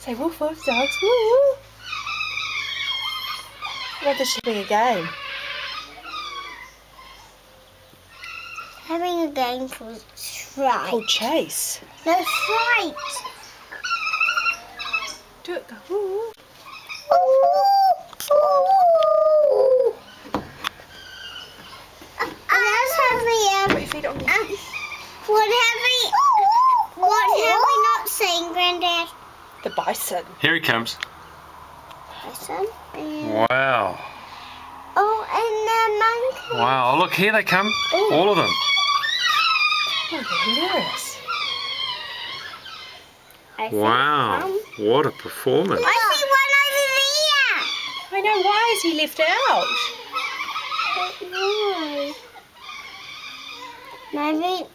Say woof woof, dogs. Woo woo. What does she bring a game? Having a game called Fright. Called Chase. No, Fright. Do it, go. Woo. Put your feet on me. What have we not seen, Granddad? The bison. Here he comes. Bison. Wow. Oh, and the monkey. Wow. Oh, look, here they come. Ooh. All of them. Oh, they're hilarious. Wow. What a performance. I see one over there. I know, why is he left out? Maybe